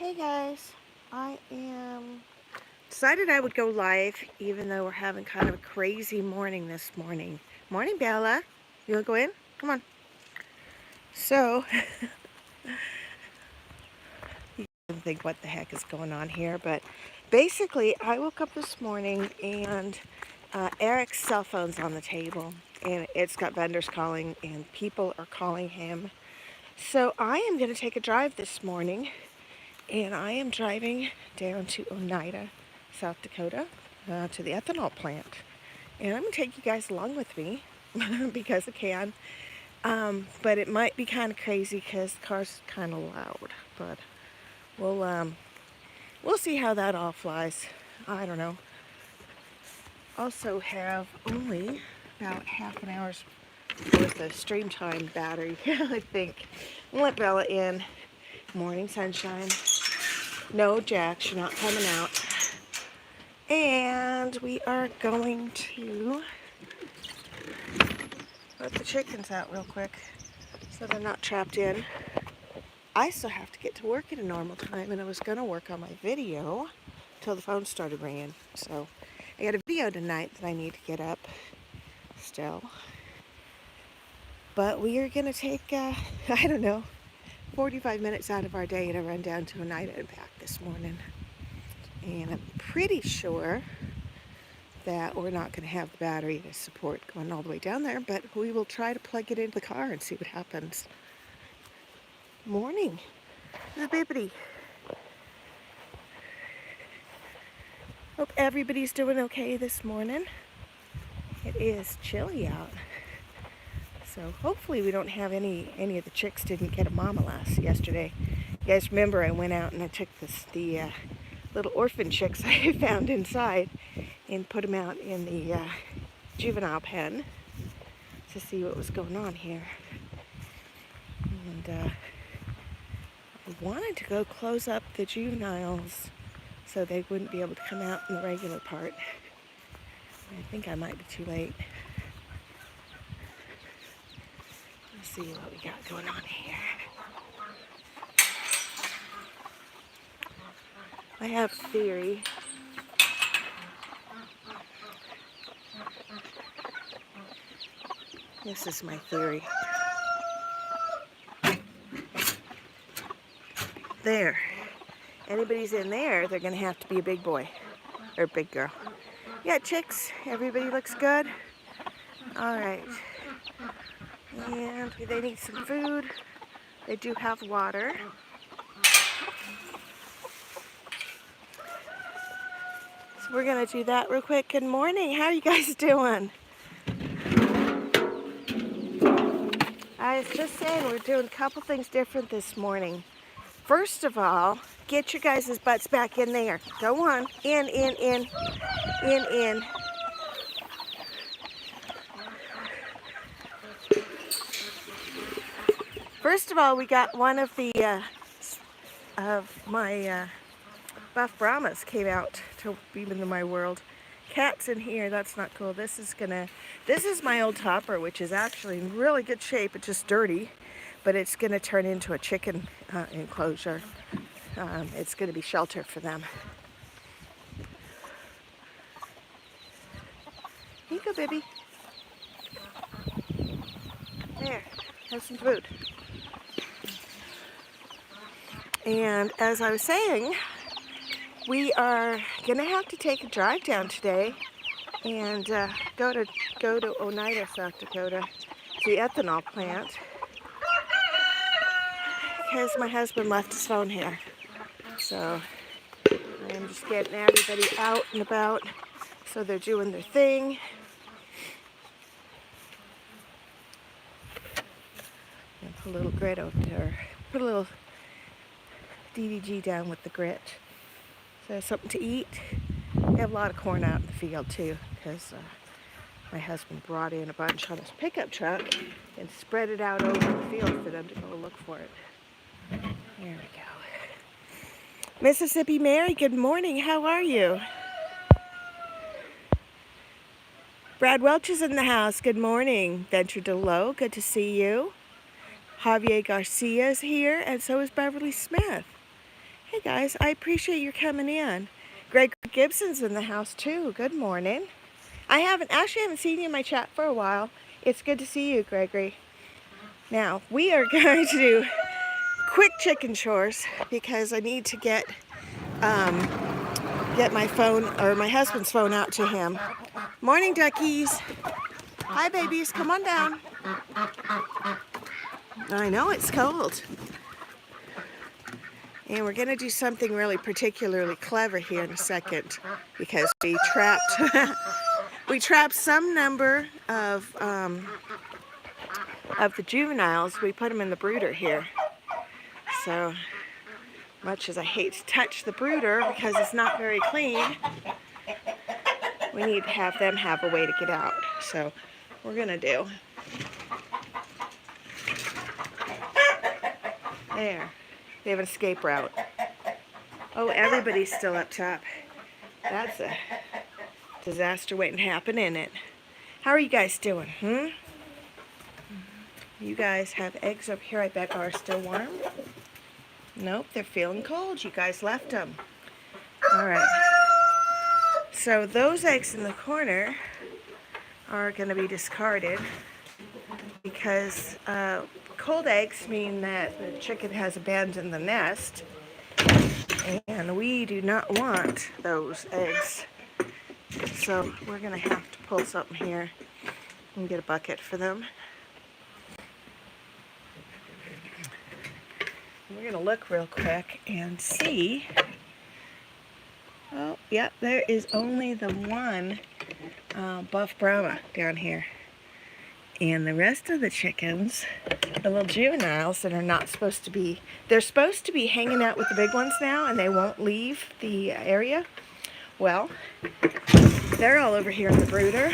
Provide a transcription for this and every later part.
Hey guys, I am decided I would go live even though we're having kind of a crazy morning this morning. Morning, Bella. You want to go in? Come on. So, you can think what the heck is going on here, but basically I woke up this morning and Eric's cell phone's on the table and it's got vendors calling and people are calling him. So I am going to take a drive this morning. And I am driving down to Oneida, South Dakota, to the ethanol plant. And I'm going to take you guys along with me because I can. But it might be kind of crazy because the car's kind of loud. But we'll see how that all flies. I don't know. Also have only about half an hour's worth of stream time battery, I think. I'll let Bella in. Morning sunshine. No, Jax, you're not coming out. And we are going to let the chickens out real quick so they're not trapped in. I still have to get to work at a normal time, and I was going to work on my video until the phone started ringing. So I got a video tonight that I need to get up still. But we are going to take, I don't know, 45 minutes out of our day to run down to Oneida and back this morning. And I'm pretty sure that we're not going to have the battery to support going all the way down there, but we will try to plug it into the car and see what happens. Morning, the bibbity. Hope everybody's doing okay this morning. It is chilly out, so hopefully we don't have any of the chicks didn't get a mama yesterday. You guys remember I went out and I took the little orphan chicks I found inside and put them out in the juvenile pen to see what was going on here. And I wanted to go close up the juveniles so they wouldn't be able to come out in the regular part. I think I might be too late. Let's see what we got going on here. I have a theory. This is my theory. There. Anybody's in there, they're going to have to be a big boy. Or big girl. Yeah, chicks. Everybody looks good. Alright. And they need some food. They do have water. So we're going to do that real quick. Good morning. How are you guys doing? I was just saying we're doing a couple things different this morning. First of all, get your guys' butts back in there. Go on. In. First of all, we got one of the my buff Brahmas came out to beam into my world. Cat's in here. That's not cool. This is my old topper, which is actually in really good shape. It's just dirty, but it's gonna turn into a chicken enclosure. It's gonna be shelter for them. Here you go, baby. There, have some food. And as I was saying, we are gonna have to take a drive down today and go to Oneida, South Dakota, to the ethanol plant, because my husband left his phone here. So I'm just getting everybody out and about so they're doing their thing. And put a little grit over there. Put a little DDG down with the grit. So something to eat. We have a lot of corn out in the field too, because my husband brought in a bunch on his pickup truck and spread it out over the field for them to go look for it. There we go. Mississippi Mary, good morning. How are you? Brad Welch is in the house. Good morning. Venture Delow, good to see you. Javier Garcia is here, and so is Beverly Smith. Hey guys, I appreciate you coming in. Greg Gibson's in the house too. Good morning. I haven't seen you in my chat for a while. It's good to see you, Gregory. Now, we are going to do quick chicken chores because I need to get my phone, or my husband's phone, out to him. Morning, duckies. Hi, babies. Come on down. I know it's cold. And we're going to do something really particularly clever here in a second because we trapped some number of the juveniles. We put them in the brooder here. So much as I hate to touch the brooder because it's not very clean, we need to have them have a way to get out. So we're going to do. There. They have an escape route. Oh, everybody's still up top. That's a disaster waiting to happen, isn't it? How are you guys doing? You guys have eggs up here, I bet, are still warm? Nope, they're feeling cold. You guys left them. All right. So those eggs in the corner are going to be discarded because cold eggs mean that the chicken has abandoned the nest, and we do not want those eggs. So we're going to have to pull something here and get a bucket for them. We're going to look real quick and see. Oh, yep, there is only the one buff Brahma down here. And the rest of the chickens, the little juveniles that are not supposed to be, they're supposed to be hanging out with the big ones now, and they won't leave the area. Well, they're all over here in the brooder,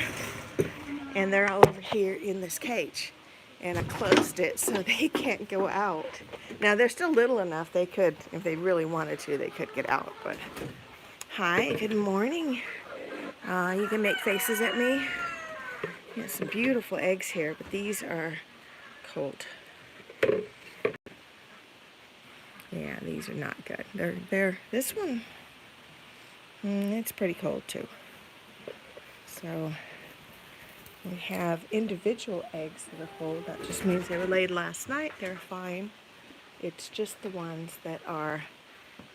and they're all over here in this cage. And I closed it so they can't go out. Now, they're still little enough they could, if they really wanted to, they could get out. But hi, good morning. You can make faces at me. Got some beautiful eggs here, but these are cold. Yeah, these are not good. They're this one, it's pretty cold too. So we have individual eggs that are cold. That just means they were laid last night. They're fine. It's just the ones that are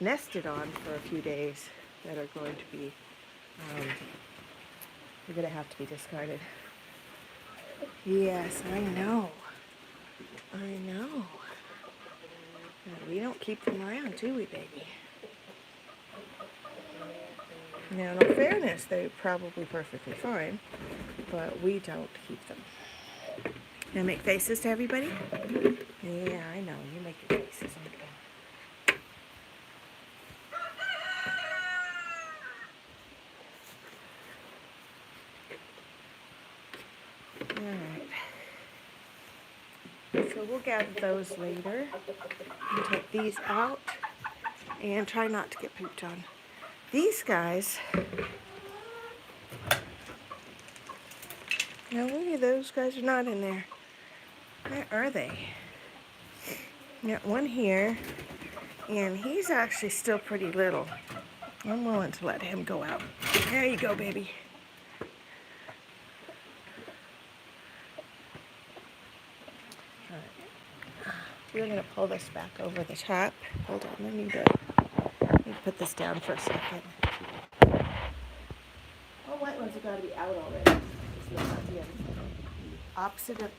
nested on for a few days that are going to be, they're going to have to be discarded. Yes, I know. We don't keep them around, do we, baby? Now, in all fairness, they're probably perfectly fine, but we don't keep them. Can I make faces to everybody? Yeah, I know. You make your faces. Alright. So we'll gather those later and take these out and try not to get pooped on. These guys, now look at those guys are not in there. Where are they? Got one here, and he's actually still pretty little. I'm willing to let him go out. There you go, baby. We're going to pull this back over the top. Hold on, I need to put this down for a second. All white ones have got to be out already. It's not the opposite of...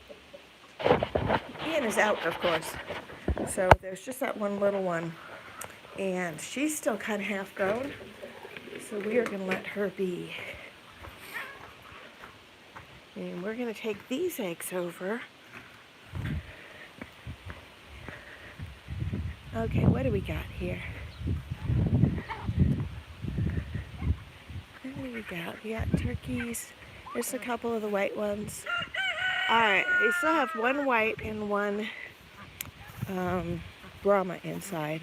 Ian is out, of course. So there's just that one little one. And she's still kind of half grown. So we are going to let her be. And we're going to take these eggs over. Okay, what do we got here? What do we got? We got turkeys. There's a couple of the white ones. Alright, we still have one white and one Brahma inside.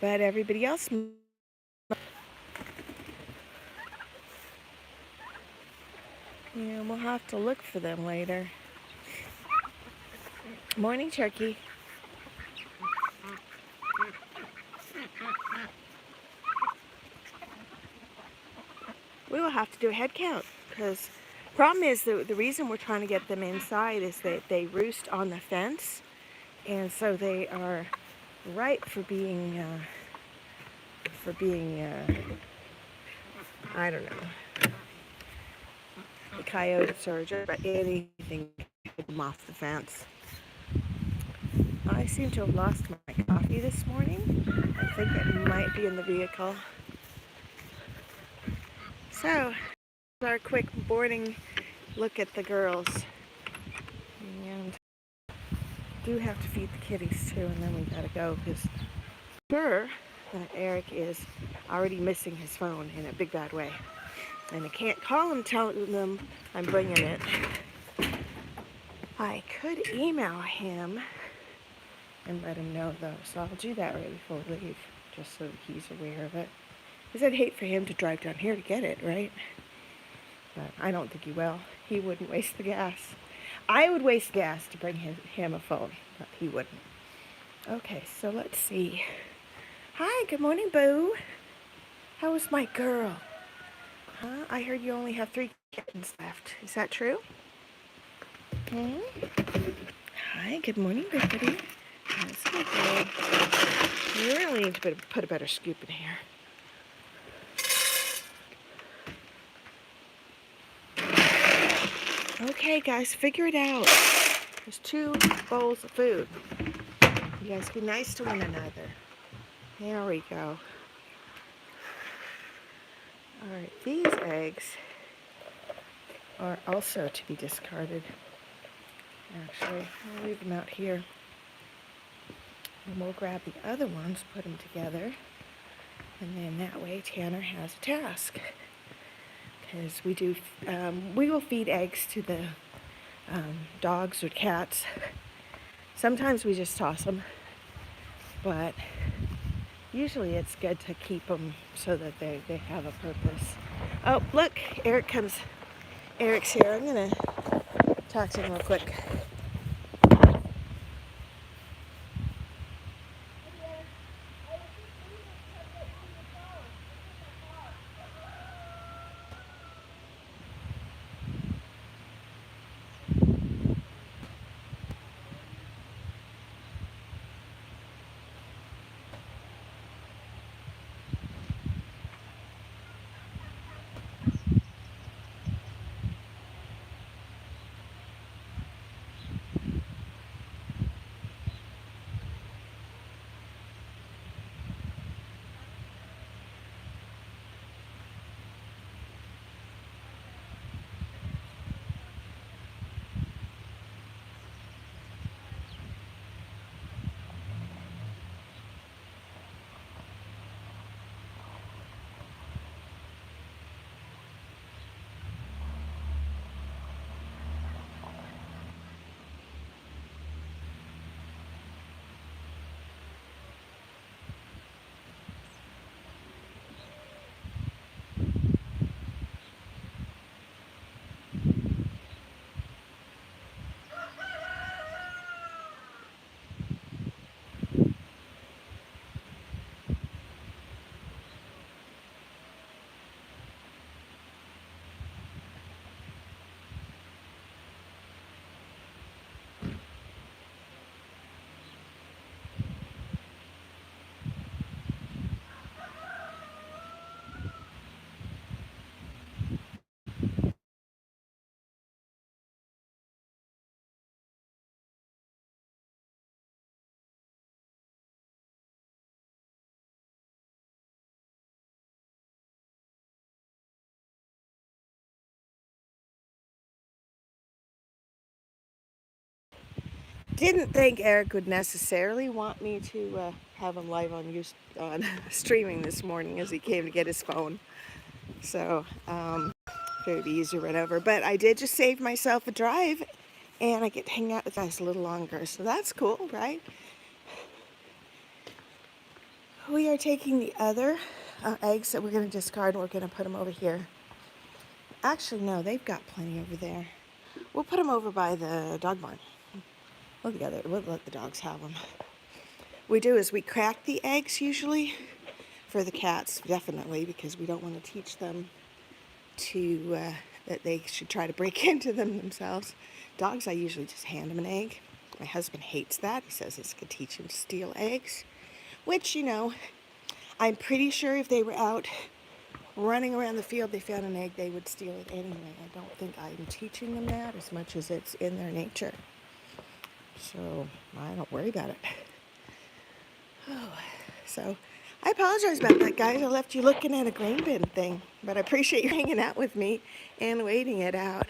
But everybody else... Yeah, we'll have to look for them later. Morning, turkey. have to do a head count, because problem is the reason we're trying to get them inside is that they roost on the fence, and so they are ripe for being I don't know, the coyotes or just anything to get them off the fence. I seem to have lost my coffee this morning. I think it might be in the vehicle. So, our quick morning look at the girls. And do have to feed the kitties too, and then we gotta go, because sure that Eric is already missing his phone in a big bad way. And I can't call him telling them I'm bringing it. I could email him and let him know though, so I'll do that right before we leave, just so he's aware of it. Because I'd hate for him to drive down here to get it, right? But I don't think he will. He wouldn't waste the gas. I would waste gas to bring him a phone, but he wouldn't. Okay, so let's see. Hi, good morning, Boo. How was my girl? Huh? I heard you only have 3 kittens left. Is that true? Hi, good morning, everybody. That's my girl. You really need to put a better scoop in here. Okay, guys, figure it out. There's 2 bowls of food. You guys be nice to one another. There we go. Alright, these eggs are also to be discarded. Actually, I'll leave them out here. And we'll grab the other ones, put them together, and then that way Tanner has a task. Because we will feed eggs to the dogs or cats. Sometimes we just toss them, but usually it's good to keep them so that they have a purpose. Oh, look, Eric comes. Eric's here. I'm going to talk to him real quick. Didn't think Eric would necessarily want me to have him live on streaming this morning as he came to get his phone. So, it'd be easier right over. But I did just save myself a drive, and I get to hang out with guys a little longer. So that's cool, right? We are taking the other eggs that we're going to discard, and we're going to put them over here. Actually, no, they've got plenty over there. We'll put them over by the dog barn. We'll let the dogs have them. We do is we crack the eggs usually for the cats, definitely, because we don't want to teach them to that they should try to break into them themselves. Dogs, I usually just hand them an egg. My husband hates that. He says it's going to teach him to steal eggs, which, you know, I'm pretty sure if they were out running around the field, they found an egg, they would steal it anyway. I don't think I'm teaching them that as much as it's in their nature. So I don't worry about it. Oh, so I apologize about that, guys. I left you looking at a grain bin thing, but I appreciate you hanging out with me and waiting it out.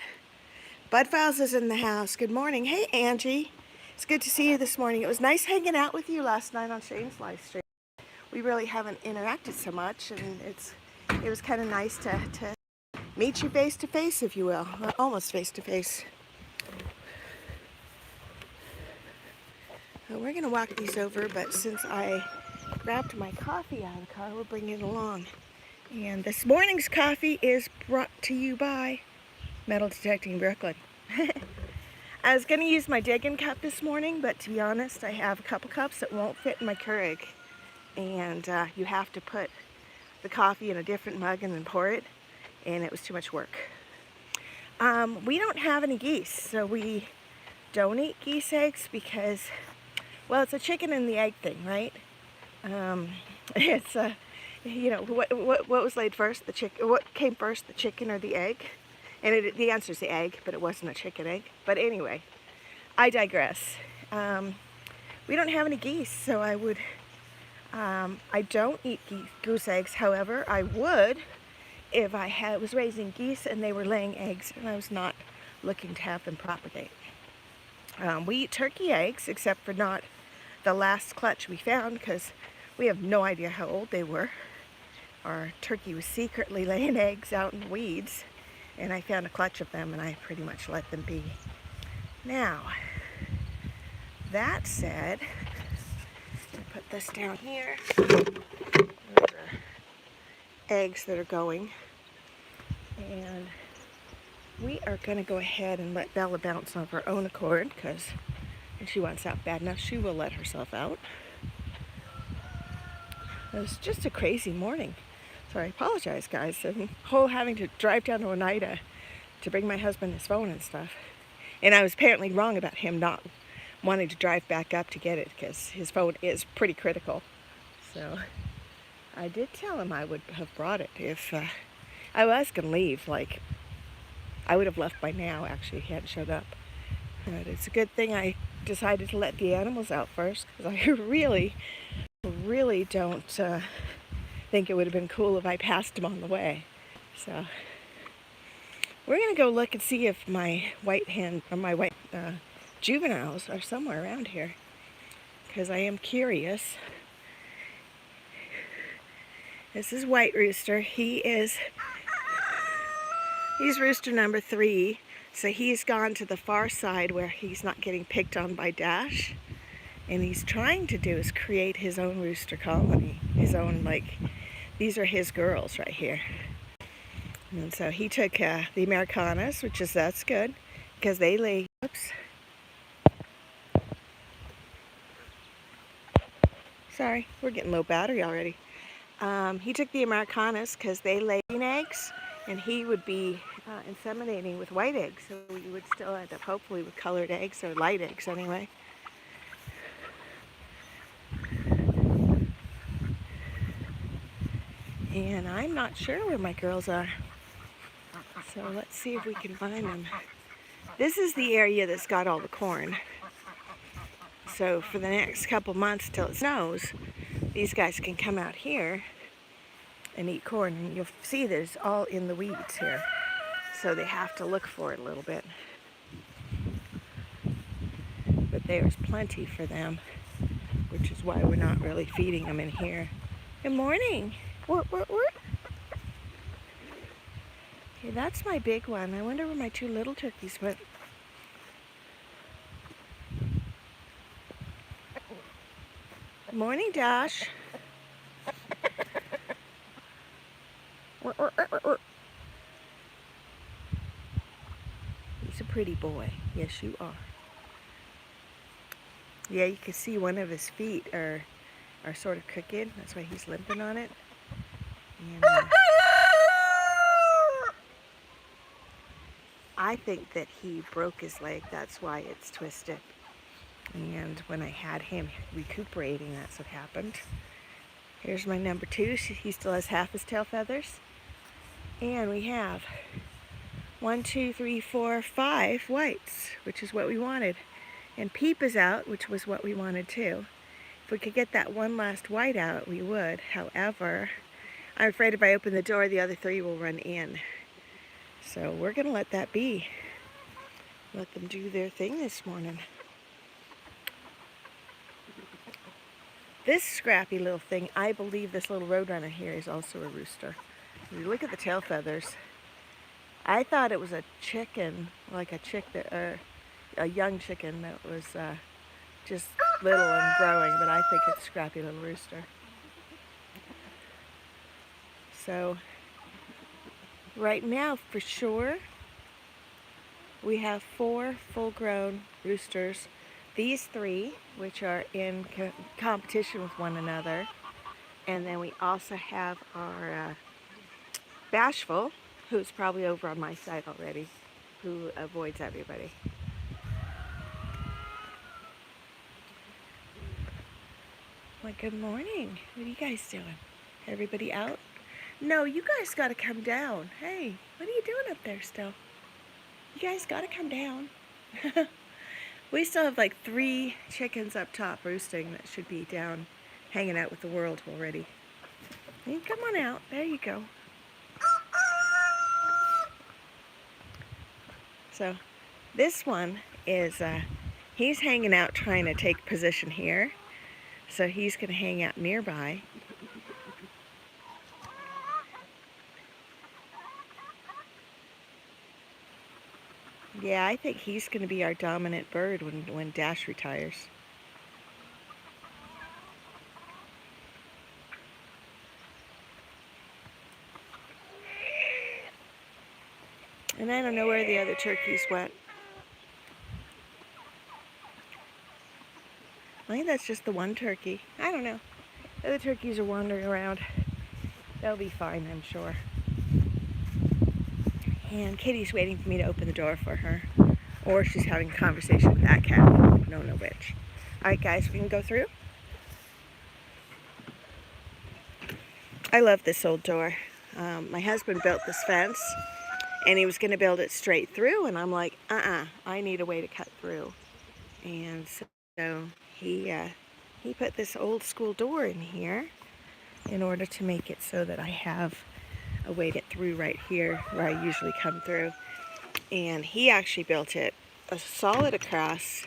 Bud Files is in the house. Good morning. Hey, Angie. It's good to see you this morning. It was nice hanging out with you last night on Shane's live stream. We really haven't interacted so much, and it was kind of nice to meet you face to face, if you will. Almost face to face. Well, we're going to walk these over, but since I grabbed my coffee out of the car, we'll bring it along. And this morning's coffee is brought to you by Metal Detecting Brooklyn. I was going to use my Diggun cup this morning, but to be honest, I have a couple cups that won't fit in my Keurig. And you have to put the coffee in a different mug and then pour it, and it was too much work. We don't have any geese, so we don't eat geese eggs because, well, it's a chicken and the egg thing, right? It's you know, what was laid first, the chicken? What came first, the chicken or the egg? And the answer is the egg, but it wasn't a chicken egg. But anyway, I digress. We don't have any geese, so I would. I don't eat goose eggs. However, I would if I was raising geese and they were laying eggs and I was not looking to have them propagate. We eat turkey eggs, except for not the last clutch we found, because we have no idea how old they were. Our turkey was secretly laying eggs out in the weeds, and I found a clutch of them and I pretty much let them be. Now, that said, put this down here. Those are eggs that are going. And we are going to go ahead and let Bella bounce on her own accord, because if she wants out bad enough, she will let herself out. It was just a crazy morning. So I apologize, guys. The whole having to drive down to Oneida to bring my husband his phone and stuff. And I was apparently wrong about him not wanting to drive back up to get it, because his phone is pretty critical. So I did tell him I would have brought it if I was going to leave. Like, I would have left by now, actually, if he hadn't showed up. But it's a good thing I decided to let the animals out first, because I really don't think it would have been cool if I passed them on the way. So we're going to go look and see if my white juveniles are somewhere around here, because I am curious. This is White Rooster. He's rooster number 3, so he's gone to the far side where he's not getting picked on by Dash, and he's trying to do is create his own rooster colony, his own, like, these are his girls right here. And so he took the Americanas, that's good, because they lay, oops. Sorry, we're getting low battery already. He took the Americanas because they lay eggs, and he would be inseminating with white eggs, so we would still end up hopefully with colored eggs, or light eggs anyway. And I'm not sure where my girls are, so let's see if we can find them. This is the area that's got all the corn. So for the next couple months till it snows, these guys can come out here and eat corn. And you'll see there's all in the weeds here. So they have to look for it a little bit. But there's plenty for them, which is why we're not really feeding them in here. Good morning. Okay, that's my big one. I wonder where my 2 little turkeys went. Good morning, Dash. He's a pretty boy. Yes, you are. Yeah, you can see one of his feet are sort of crooked. That's why he's limping on it. And, I think that he broke his leg. That's why it's twisted. And when I had him recuperating, that's what happened. Here's my number 2. He still has half his tail feathers. And we have 1, 2, 3, 4, 5 whites, which is what we wanted. And Peep is out, which was what we wanted too. If we could get that one last white out, we would. However, I'm afraid if I open the door, the other 3 will run in. So we're going to let that be. Let them do their thing this morning. This scrappy little thing, I believe this little roadrunner here is also a rooster. If you look at the tail feathers, I thought it was a chicken, like a young chicken that was just little and growing, but I think it's a scrappy little rooster. So right now, for sure, we have 4 full-grown roosters. These 3, which are in competition with one another. And then we also have our Bashful, who's probably over on my side already, who avoids everybody. Well, good morning. What are you guys doing? Everybody out? No, you guys got to come down. Hey, what are you doing up there still? You guys got to come down. We still have like 3 chickens up top roosting that should be down hanging out with the world already. Hey, come on out. There you go. So this one is, he's hanging out trying to take position here. So he's going to hang out nearby. Yeah, I think he's going to be our dominant bird when Dash retires. And I don't know where the other turkeys went. I think that's just the one turkey. I don't know. The other turkeys are wandering around. They'll be fine, I'm sure. And Kitty's waiting for me to open the door for her. Or she's having a conversation with that cat. No, which. Alright guys, we can go through. I love this old door. My husband built this fence. And he was going to build it straight through. And I'm like, I need a way to cut through. And so he put this old school door in here in order to make it so that I have a way to get through right here where I usually come through. And he actually built it a solid across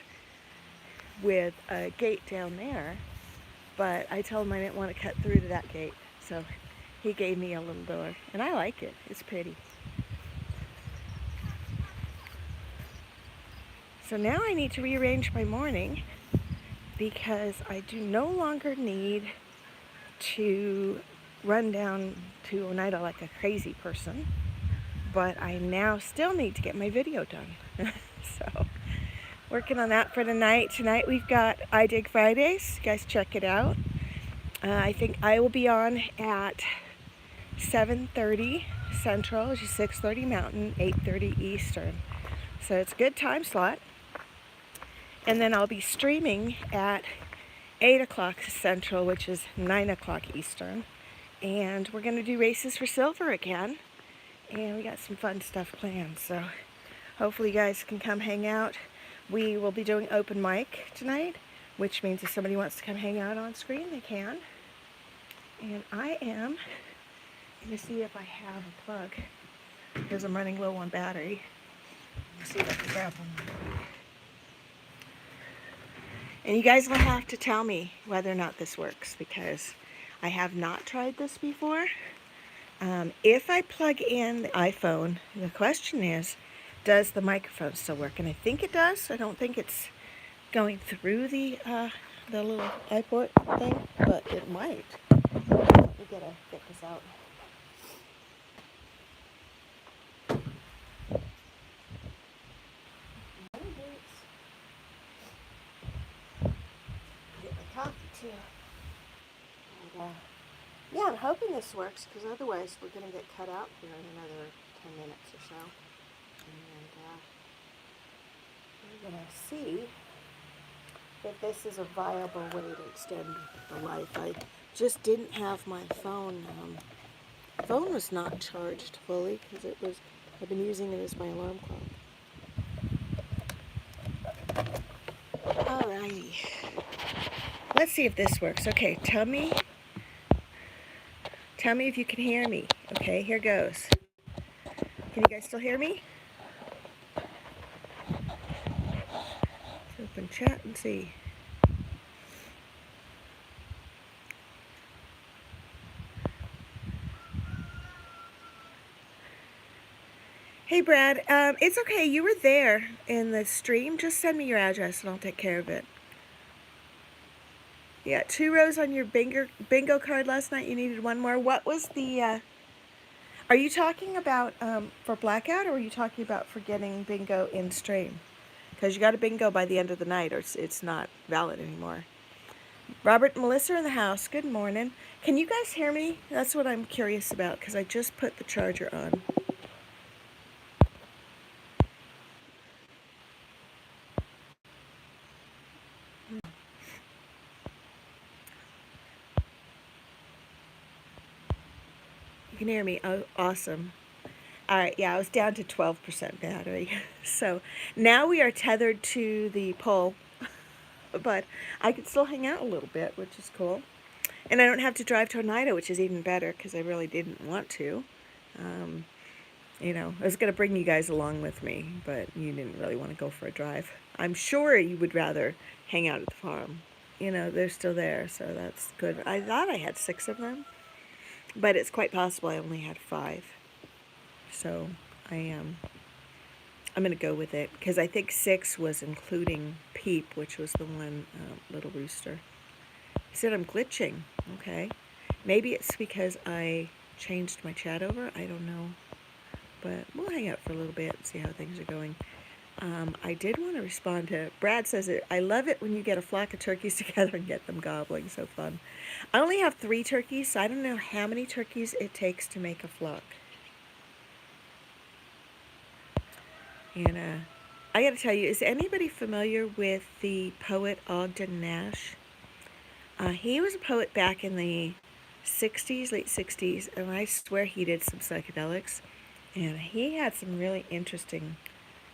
with a gate down there. But I told him I didn't want to cut through to that gate. So he gave me a little door. And I like it. It's pretty. So now I need to rearrange my morning because I do no longer need to run down to Oneida like a crazy person, but I now still need to get my video done. So working on that for tonight. Tonight we've got iDig Fridays. You guys check it out. I think I will be on at 7:30 Central, which is 6:30 Mountain, 8:30 Eastern. So it's a good time slot. And then I'll be streaming at 8 o'clock Central, which is 9 o'clock Eastern. And we're going to do races for silver again. And we got some fun stuff planned. So hopefully you guys can come hang out. We will be doing open mic tonight, which means if somebody wants to come hang out on screen, they can. And I am going to see if I have a plug because I'm running low on battery. Let's see if I can grab one. And you guys will have to tell me whether or not this works because I have not tried this before. If I plug in the iPhone, the question is, does the microphone still work? And I think it does. I don't think it's going through the little iPort thing, but it might. Let me get this out. Too. And, yeah, I'm hoping this works because otherwise we're going to get cut out here in another 10 minutes or so. And we're going to see if this is a viable way to extend the life. I just didn't have my phone. Phone was not charged fully because I've been using it as my alarm clock. Alrighty. Let's see if this works. Okay, tell me if you can hear me. Okay, here goes. Can you guys still hear me? Let's open chat and see. Hey Brad, it's okay. You were there in the stream. Just send me your address and I'll take care of it. Yeah, 2 rows on your bingo card last night. You needed 1 more. What was the, are you talking about for blackout, or are you talking about for getting bingo in stream? Because you got a bingo by the end of the night or it's not valid anymore. Robert and Melissa in the house. Good morning. Can you guys hear me? That's what I'm curious about because I just put the charger on. You can hear me. Oh, awesome. All right, yeah, I was down to 12% battery. So now we are tethered to the pole, but I can still hang out a little bit, which is cool. And I don't have to drive to Oneida, which is even better because I really didn't want to. You know, I was going to bring you guys along with me, but you didn't really want to go for a drive. I'm sure you would rather hang out at the farm. You know, they're still there, so that's good. I thought I had 6 of them, but it's quite possible I only had 5. So I'm going to go with it because I think 6 was including Peep, which was the one little rooster. He said I'm glitching. Okay. Maybe it's because I changed my chat over. I don't know. But we'll hang out for a little bit and see how things are going. I did want to respond to Brad says it. I love it when you get a flock of turkeys together and get them gobbling. So fun. I only have 3 turkeys, so I don't know how many turkeys it takes to make a flock. And I got to tell you, is anybody familiar with the poet Ogden Nash? He was a poet back in the 60s, late 60s, and I swear he did some psychedelics. And he had some really interesting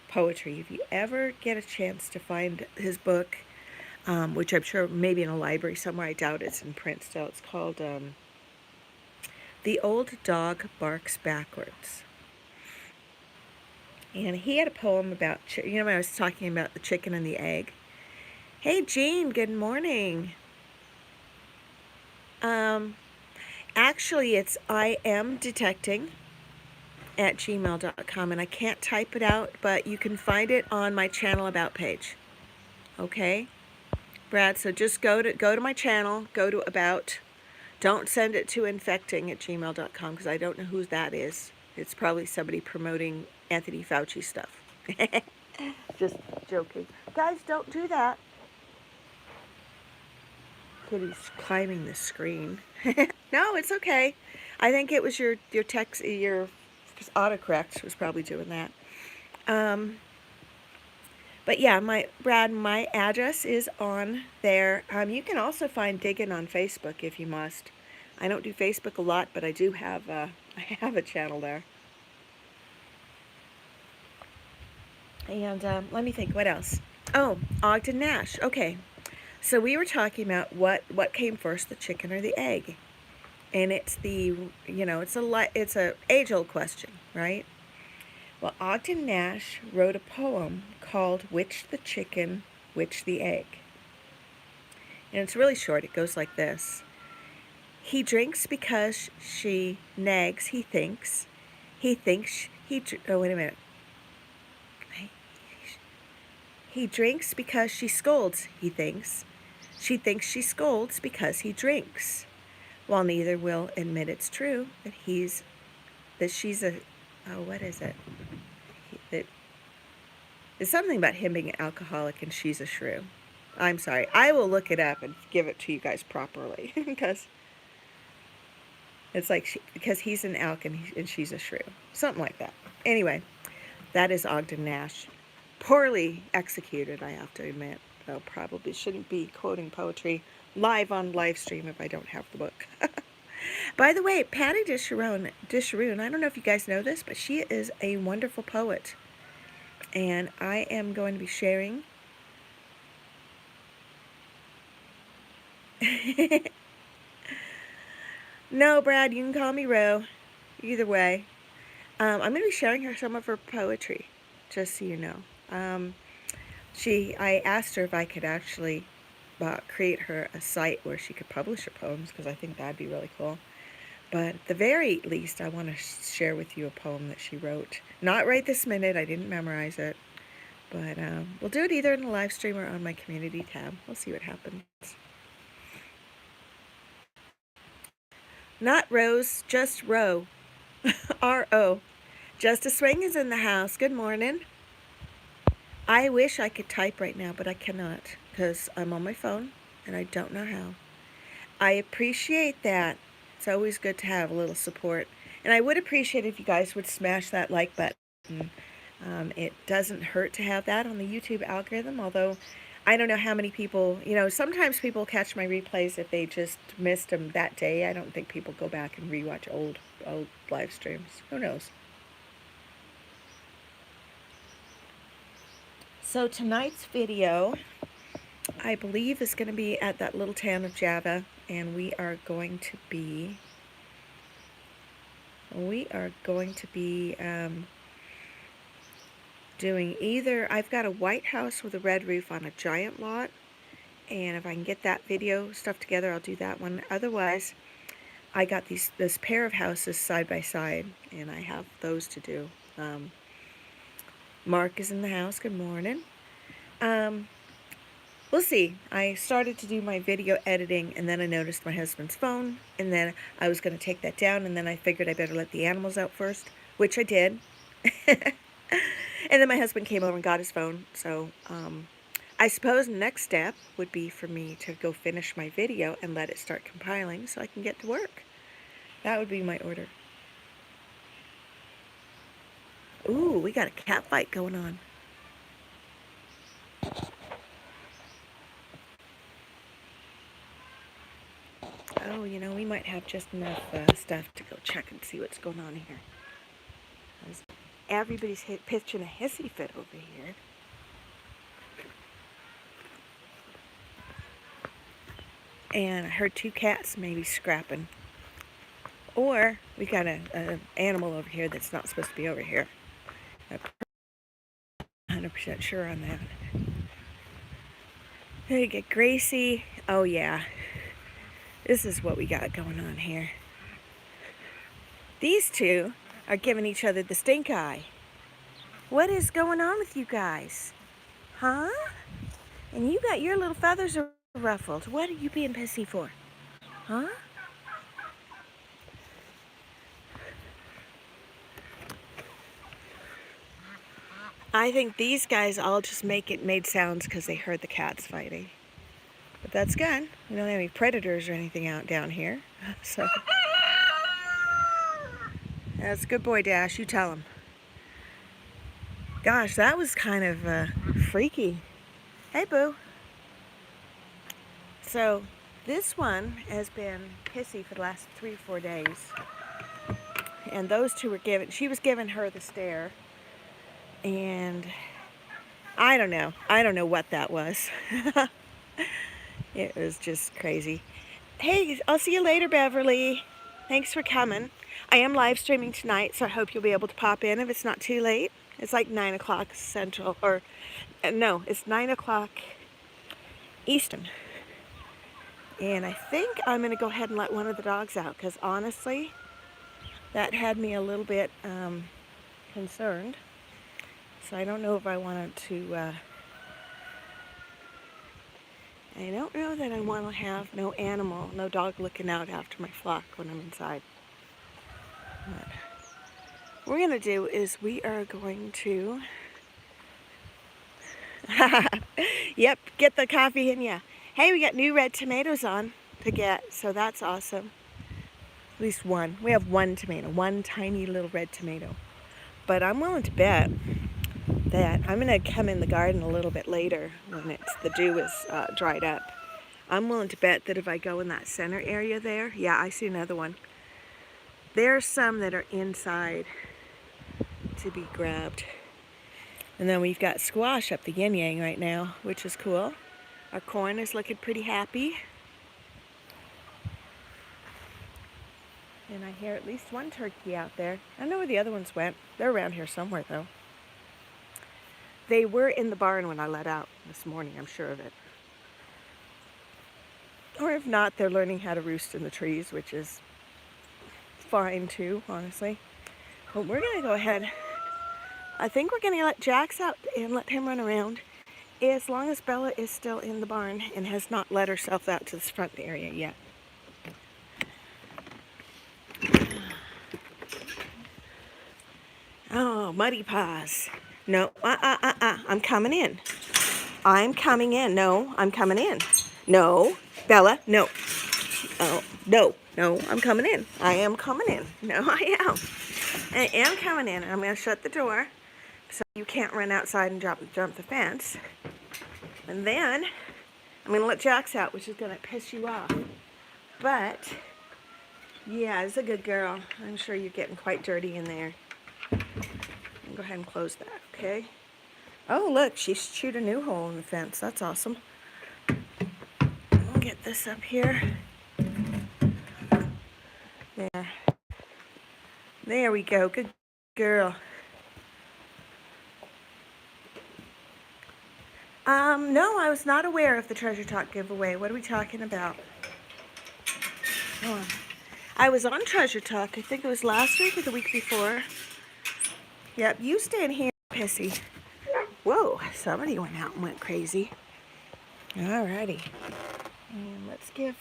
poetry. If you ever get a chance to find his book, which I'm sure maybe in a library somewhere, I doubt it's in print still, it's called The Old Dog Barks Backwards. And he had a poem about, you know, when I was talking about the chicken and the egg. Hey, Jean, good morning. Actually, it's iamdetecting@gmail.com, and I can't type it out, but you can find it on my channel about page. Okay, Brad. So just go to my channel, go to about. Don't send it to infecting@gmail.com because I don't know who that is. It's probably somebody promoting Anthony Fauci stuff. Just joking. Guys, don't do that. Kitty's climbing the screen. No, it's okay. I think it was your text, your autocorrect was probably doing that. But yeah, my address is on there. You can also find Diggun on Facebook if you must. I don't do Facebook a lot, but I do have I have a channel there. And let me think, what else? Oh, Ogden Nash. Okay, so we were talking about what came first, the chicken or the egg, and it's the it's a age-old question, right? Well, Ogden Nash wrote a poem called "Which the Chicken, Which the Egg," and it's really short. It goes like this: He drinks because she nags. He thinks oh, wait a minute. He drinks because she scolds, he thinks. She thinks she scolds because he drinks. While neither will admit it's true, that she's what is it? It's something about him being an alcoholic and she's a shrew. I'm sorry. I will look it up and give it to you guys properly because it's like because he's an alk and she's a shrew. Something like that. Anyway, That is Ogden Nash. Poorly executed, I have to admit. Though probably shouldn't be quoting poetry live on live stream if I don't have the book. By the way, Patty Disharoon, I don't know if you guys know this, but she is a wonderful poet. And I am going to be sharing No, Brad, you can call me Ro. Either way. I'm going to be sharing some of her poetry, just so you know. I asked her if I could actually create her a site where she could publish her poems, because I think that'd be really cool. But at the very least, I want to share with you a poem that she wrote. Not right this minute, I didn't memorize it. But we'll do it either in a live stream or on my community tab. We'll see what happens. Not Rose, just Ro. R-O. Just a Swing is in the house. Good morning. I wish I could type right now, but I cannot because I'm on my phone and I don't know how. I appreciate that. It's always good to have a little support. And I would appreciate if you guys would smash that like button. It doesn't hurt to have that on the YouTube algorithm, although I don't know how many people, sometimes people catch my replays if they just missed them that day. I don't think people go back and rewatch old live streams. Who knows? So tonight's video, I believe, is going to be at that little town of Java, and we are going to be doing either, I've got a white house with a red roof on a giant lot, and if I can get that video stuff together, I'll do that one. Otherwise, I got this pair of houses side by side, and I have those to do. Mark is in the house. Good morning. We'll see. I started to do my video editing, and then I noticed my husband's phone, and then I was going to take that down, and then I figured I better let the animals out first, which I did. And then my husband came over and got his phone, so I suppose the next step would be for me to go finish my video and let it start compiling so I can get to work. That would be my order. Ooh, we got a cat fight going on. Oh, we might have just enough stuff to go check and see what's going on here. Everybody's pitching a hissy fit over here. And I heard two cats maybe scrapping. Or we got an animal over here that's not supposed to be over here. I'm 100% sure on that. There you get Gracie. Oh yeah. This is what we got going on here. These two are giving each other the stink eye. What is going on with you guys? Huh? And you got your little feathers are ruffled. What are you being pissy for? Huh? I think these guys all just made sounds because they heard the cats fighting. But that's good. We don't have any predators or anything out down here. So that's a good boy, Dash. You tell him. Gosh, that was kind of freaky. Hey, boo. So this one has been pissy for the last 3 or 4 days. And those two were she was giving her the stare. And I don't know what that was. It was just crazy. Hey, I'll see you later, Beverly. Thanks for coming. I am live streaming tonight, so I hope you'll be able to pop in if it's not too late. It's like 9 o'clock Central, or no, it's 9 o'clock Eastern. And I think I'm going to go ahead and let one of the dogs out, because honestly, that had me a little bit concerned. So I don't know if I wanted to, I don't know that I want to have no dog looking out after my flock when I'm inside. But what we're going to do is we are going to, yep, get the coffee in ya. Hey, we got new red tomatoes on to get, so that's awesome. At least one. We have one tomato, one tiny little red tomato. But I'm willing to bet that. I'm going to come in the garden a little bit later when the dew is dried up. I'm willing to bet that if I go in that center area there, yeah, I see another one. There's some that are inside to be grabbed. And then we've got squash up the yin-yang right now, which is cool. Our corn is looking pretty happy. And I hear at least one turkey out there. I don't know where the other ones went. They're around here somewhere, though. They were in the barn when I let out this morning, I'm sure of it. Or if not, they're learning how to roost in the trees, which is fine too, honestly. But we're going to go ahead. I think we're going to let Jax out and let him run around, as long as Bella is still in the barn and has not let herself out to this front area yet. Oh, muddy paws. No, I'm coming in. I'm coming in. No, I'm coming in. No, Bella, no. Oh, no, I'm coming in. I am coming in. No, I am. I am coming in. I'm going to shut the door so you can't run outside and jump the fence. And then I'm going to let Jax out, which is going to piss you off. But, yeah, it's a good girl. I'm sure you're getting quite dirty in there. I'll go ahead and close that, okay? Oh, look, she's chewed a new hole in the fence. That's awesome. We'll get this up here. There. There we go. Good girl. No, I was not aware of the Treasure Talk giveaway. What are we talking about? Oh. I was on Treasure Talk. I think it was last week or the week before. Yep, you stand here, pissy. Whoa, somebody went out and went crazy. Alrighty. And let's give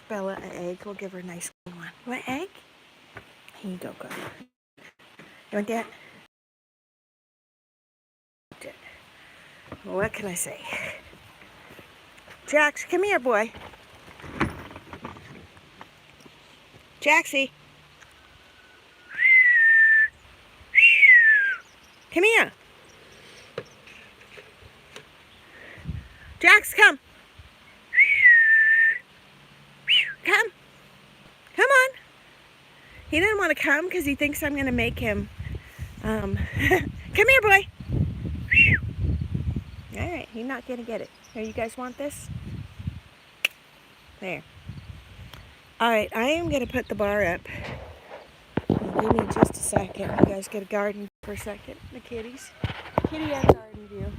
Bella an egg. We'll give her a nice one. You want egg? Here you go, girl. You want that? Well, what can I say? Jax, come here, boy. Jaxie. Come here. Jax, come. Come. Come on. He didn't want to come because he thinks I'm going to make him. Come here, boy. All right, he's not going to get it. Here, you guys want this? There. All right, I am going to put the bar up. Give me just a second. You guys get a garden for a second. The kitties. Kitty and garden view.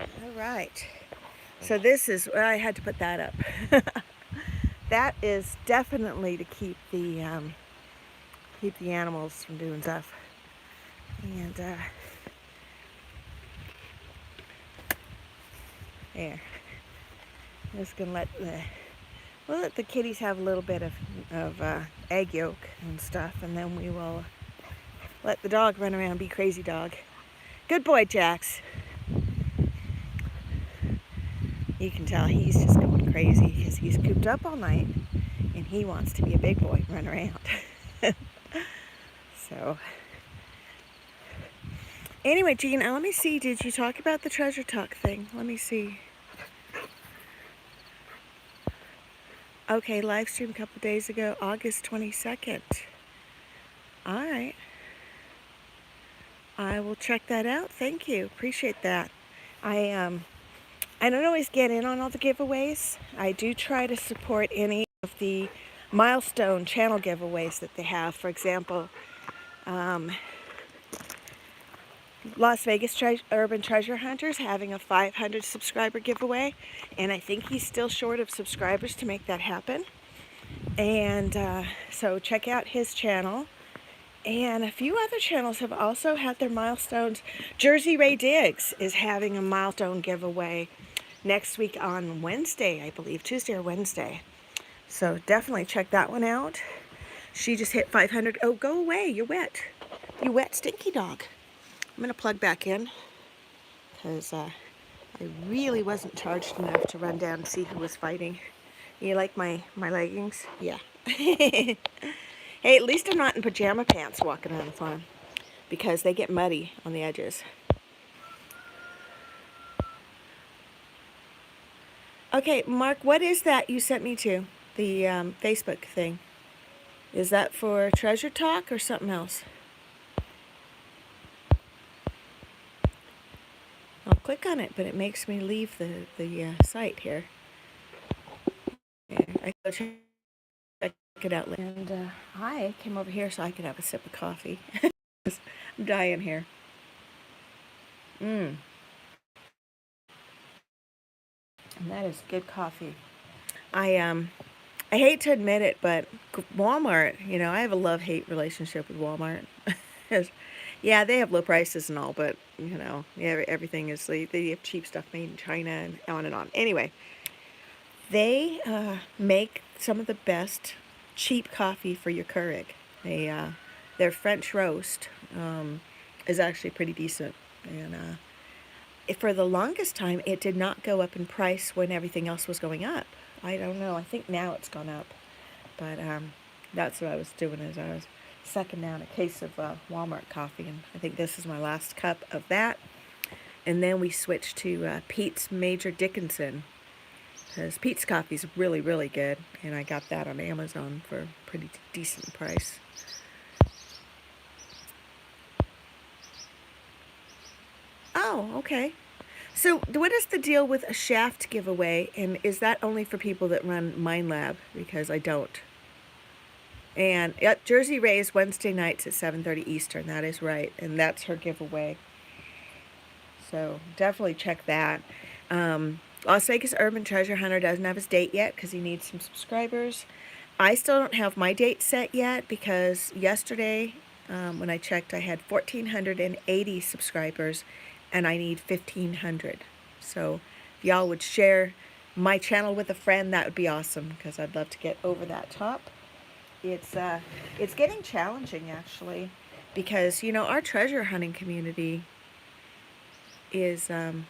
All right, so this is where I had to put that up. That is definitely to keep the animals from doing stuff. And there, I'm just gonna let the kitties have a little bit of egg yolk and stuff, and then we will let the dog run around, be crazy dog. Good boy, Jax. You can tell he's just going crazy because he's cooped up all night and he wants to be a big boy and run around. So, anyway, Jean, let me see. Did you talk about the Treasure Talk thing? Let me see. Okay, live stream a couple days ago, August 22nd. All right. I will check that out. Thank you. Appreciate that. I don't always get in on all the giveaways. I do try to support any of the milestone channel giveaways that they have. For example, Las Vegas Urban Treasure Hunters having a 500 subscriber giveaway, and I think he's still short of subscribers to make that happen. And so check out his channel. And a few other channels have also had their milestones. Jersey Ray Diggs is having a milestone giveaway next week on Wednesday, I believe, Tuesday or Wednesday. So definitely check that one out. She just hit 500. Oh, go away, you're wet. You wet stinky dog. I'm gonna plug back in because I really wasn't charged enough to run down and see who was fighting. You like my leggings? Yeah. Hey, at least I'm not in pajama pants walking around the farm because they get muddy on the edges. Okay, Mark, what is that you sent me to? The Facebook thing. Is that for Treasure Talk or something else? I'll click on it, but it makes me leave the site here. Yeah, I go check it out later. And I came over here so I could have a sip of coffee. I'm dying here. And that is good coffee. I hate to admit it, but Walmart, you know, I have a love-hate relationship with Walmart. Yeah, they have low prices and all, but, you know, yeah, everything is, they have cheap stuff made in China and on and on. Anyway, they make some of the best cheap coffee for your Keurig. Their French roast is actually pretty decent. And for the longest time, it did not go up in price when everything else was going up. I don't know. I think now it's gone up. But that's what I was doing, is I was sucking down a case of Walmart coffee, and I think this is my last cup of that. And then we switched to Pete's Major Dickinson, because Pete's coffee is really, really good, and I got that on Amazon for a pretty decent price. Oh, okay. So what is the deal with a shaft giveaway, and is that only for people that run Mind Lab? Because I don't. And yep, Jersey Ray's Wednesday nights at 7:30 Eastern. That is right, and that's her giveaway. So definitely check that. Las Vegas Urban Treasure Hunter doesn't have his date yet because he needs some subscribers. I still don't have my date set yet because yesterday, when I checked, I had 1,480 subscribers, and I need 1,500. So if y'all would share my channel with a friend, that would be awesome, because I'd love to get over that top. It's getting challenging, actually, because, you know, our treasure hunting community is, oh,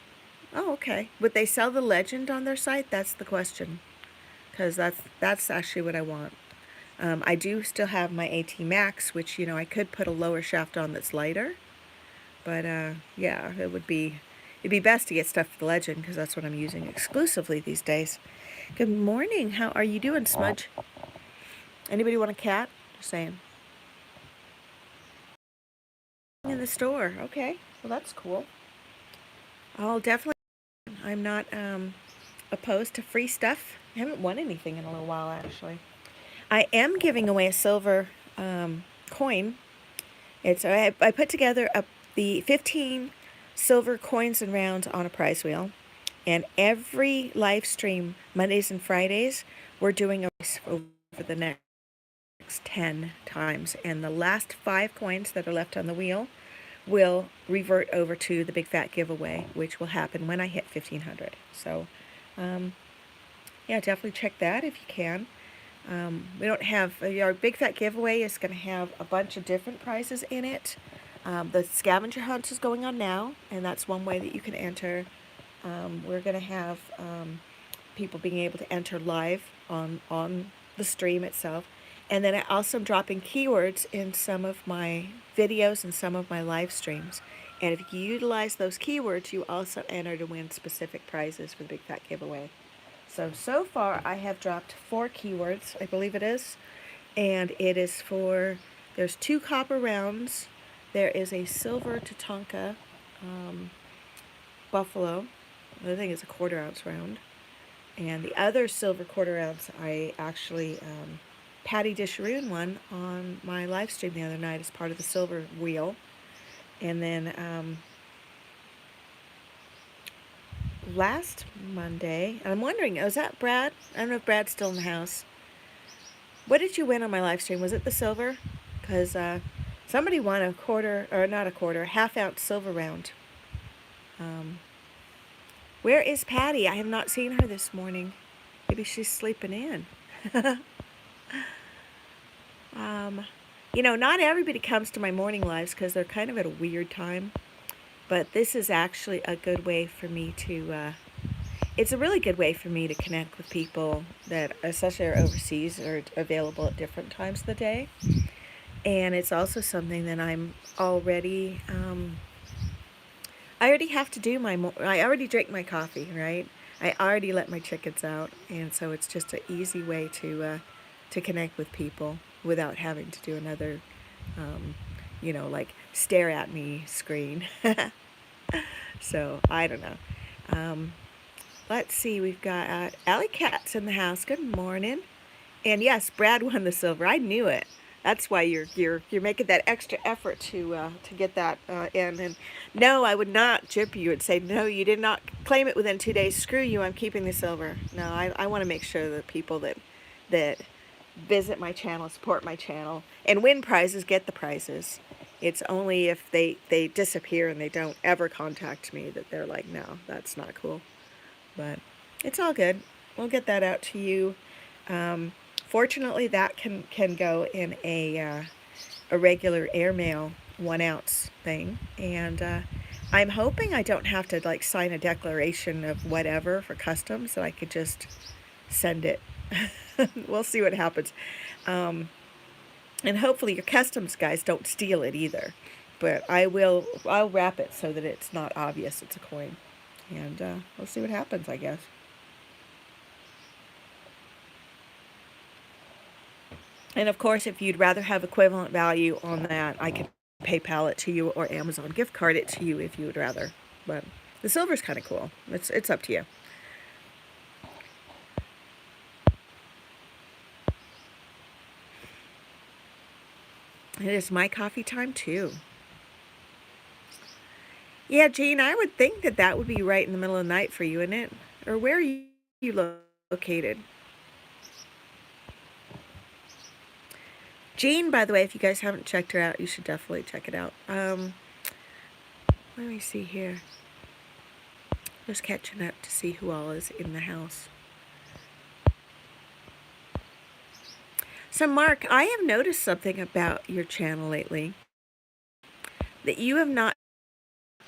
okay. Would they sell the legend on their site? That's the question, because that's actually what I want. I do still have my ATMAX, which, you know, I could put a lower shaft on that's lighter, but yeah, it'd be best to get stuff for the legend, because that's what I'm using exclusively these days. Good morning. How are you doing, Smudge? Anybody want a cat? Just saying. In the store. Okay. Well, that's cool. I'll definitely. I'm not opposed to free stuff. I haven't won anything in a little while, actually. I am giving away a silver coin. I put together the 15 silver coins and rounds on a prize wheel, and every live stream, Mondays and Fridays, we're doing a race over the next 10 times, and the last 5 coins that are left on the wheel will revert over to the big fat giveaway, which will happen when I hit 1,500. So yeah, definitely check that if you can. We don't have, our big fat giveaway is going to have a bunch of different prizes in it. The scavenger hunt is going on now, and that's one way that you can enter. We're going to have people being able to enter live on the stream itself. And then I also am dropping keywords in some of my videos and some of my live streams. And if you utilize those keywords, you also enter to win specific prizes for the big fat giveaway. So far I have dropped 4 keywords, I believe it is. And it is for, there's 2 copper rounds. There is a silver Tatanka buffalo. I think it's a 1/4 ounce round. And the other silver 1/4 ounce, I actually Patty Disharoon one on my live stream the other night as part of the silver wheel. And then last Monday, and I'm wondering, was that Brad? I don't know if Brad's still in the house. What did you win on my live stream? Was it the silver? Because Somebody won a quarter, or not a quarter, half-ounce silver round. Where is Patty? I have not seen her this morning. Maybe she's sleeping in. You know, not everybody comes to my morning lives because they're kind of at a weird time. But this is actually a good way for me to, it's a really good way for me to connect with people that, especially are overseas, or available at different times of the day. And it's also something that I'm already, I already have to do I already drink my coffee, right? I already let my chickens out. And so it's just an easy way to connect with people without having to do another, you know, like stare at me screen. So I don't know. Let's see, we've got Alley Cat's in the house. Good morning. And yes, Brad won the silver. I knew it. That's why you're making that extra effort to get that in. And no, I would not jip you and say, no, you did not claim it within 2 days. Screw you, I'm keeping the silver. No, I want to make sure that people that visit my channel, support my channel, and win prizes get the prizes. It's only if they disappear and they don't ever contact me that they're like, no, that's not cool. But it's all good. We'll get that out to you. Fortunately, that can go in a regular airmail 1 ounce thing, and I'm hoping I don't have to like sign a declaration of whatever for customs, so I could just send it. We'll see what happens. And hopefully your customs guys don't steal it either. But I'll wrap it so that it's not obvious it's a coin. And we'll see what happens, I guess. And of course, if you'd rather have equivalent value on that, I can PayPal it to you or Amazon gift card it to you if you would rather. But the silver's kind of cool. It's up to you. It is my coffee time too. Yeah, Jean, I would think that would be right in the middle of the night for you, isn't it? Or where are you located? Jean, by the way, if you guys haven't checked her out, you should definitely check it out. Let me see here. Just catching up to see who all is in the house. So, Mark, I have noticed something about your channel lately. That you have not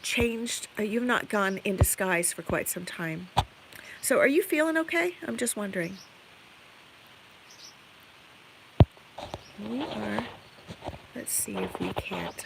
changed, you have not gone in disguise for quite some time. So, are you feeling okay? I'm just wondering. We are. Let's see if we can't